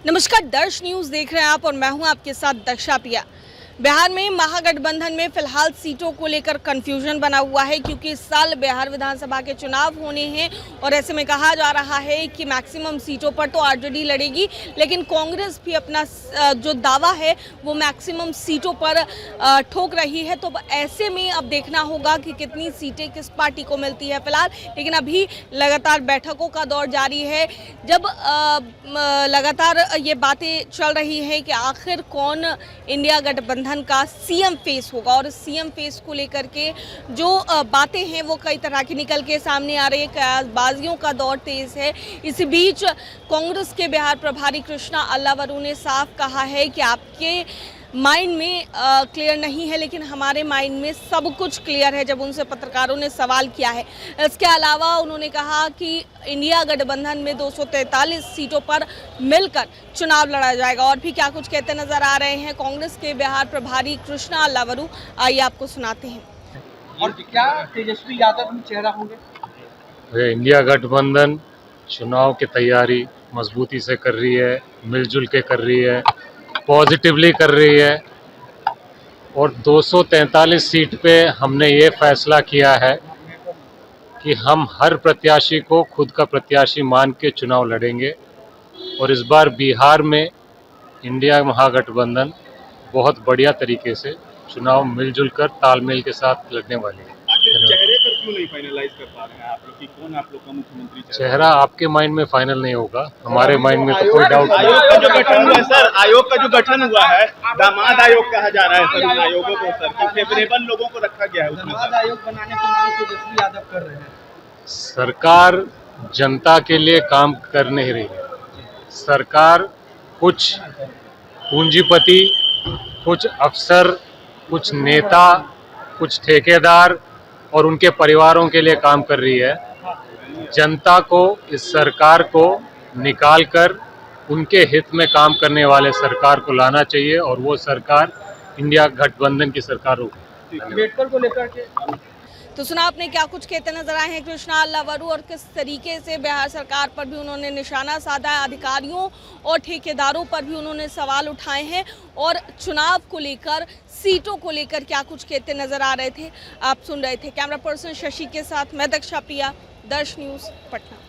नमस्कार, दर्श न्यूज़ देख रहे हैं आप और मैं हूं आपके साथ दक्षा पिया। बिहार में महागठबंधन में फिलहाल सीटों को लेकर कंफ्यूजन बना हुआ है क्योंकि इस साल बिहार विधानसभा के चुनाव होने हैं और ऐसे में कहा जा रहा है कि मैक्सिमम सीटों पर तो आरजेडी लड़ेगी, लेकिन कांग्रेस भी अपना जो दावा है वो मैक्सिमम सीटों पर ठोक रही है। तो ऐसे में अब देखना होगा कि कितनी सीटें किस पार्टी को मिलती है फिलहाल, लेकिन अभी लगातार बैठकों का दौर जारी है। जब लगातार ये बातें चल रही हैं कि आखिर कौन इंडिया गठबंधन का सीएम फेस होगा और सीएम फेस को लेकर के जो बातें हैं वो कई तरह की निकल के सामने आ रही है। कयासबाजियों का दौर तेज है। इसी बीच कांग्रेस के बिहार प्रभारी कृष्णा अल्लावरू ने साफ कहा है कि आपके माइंड में क्लियर नहीं है, लेकिन हमारे माइंड में सब कुछ क्लियर है, जब उनसे पत्रकारों ने सवाल किया है। इसके अलावा उन्होंने कहा कि इंडिया गठबंधन में 243 सीटों पर मिलकर चुनाव लड़ा जाएगा। और भी क्या कुछ कहते नजर आ रहे हैं कांग्रेस के बिहार प्रभारी कृष्णा अल्लावरू, आइए आपको सुनाते हैं। और क्या तेजस्वी यादव भी चेहरा होंगे? इंडिया गठबंधन चुनाव की तैयारी मजबूती से कर रही है, मिलजुल के कर रही है, पॉजिटिवली कर रही है और 243 सीट पे हमने ये फैसला किया है कि हम हर प्रत्याशी को खुद का प्रत्याशी मान के चुनाव लड़ेंगे। और इस बार बिहार में इंडिया महागठबंधन बहुत बढ़िया तरीके से चुनाव मिलजुल कर तालमेल के साथ लड़ने वाली है। चेहरे पर क्यों नहीं फाइनलाइज कर पा रहे हैं आप लोग कि कौन आप लोग का मुख्यमंत्री चेहरा आपके माइंड में फाइनल नहीं होगा, हमारे माइंड में तो कोई डाउट नहीं। आयोग का जो गठन हुआ है सर, आयोग का जो गठन हुआ है, दामाद आयोग कहा जा रहा है सर, उन आयोगों को सर कि फेवरेबल लोगों को रखा गया है उसमें। दामाद आयोग बनाने की मांग तेजस्वी यादव कर रहे हैं। सरकार जनता के लिए काम कर नहीं रही है। सरकार कुछ पूंजीपति, कुछ अफसर, कुछ नेता, कुछ ठेकेदार और उनके परिवारों के लिए काम कर रही है। जनता को इस सरकार को निकालकर उनके हित में काम करने वाले सरकार को लाना चाहिए और वो सरकार इंडिया गठबंधन की सरकार होगी। अम्बेडकर को लेकर के तो सुना आपने क्या कुछ कहते नजर आए हैं कृष्णा अल्लावरू और किस तरीके से बिहार सरकार पर भी उन्होंने निशाना साधा है। अधिकारियों और ठेकेदारों पर भी उन्होंने सवाल उठाए हैं और चुनाव को लेकर, सीटों को लेकर क्या कुछ कहते नजर आ रहे थे, आप सुन रहे थे। कैमरा पर्सन शशि के साथ मैं दक्षा पिया, दर्श न्यूज़, पटना।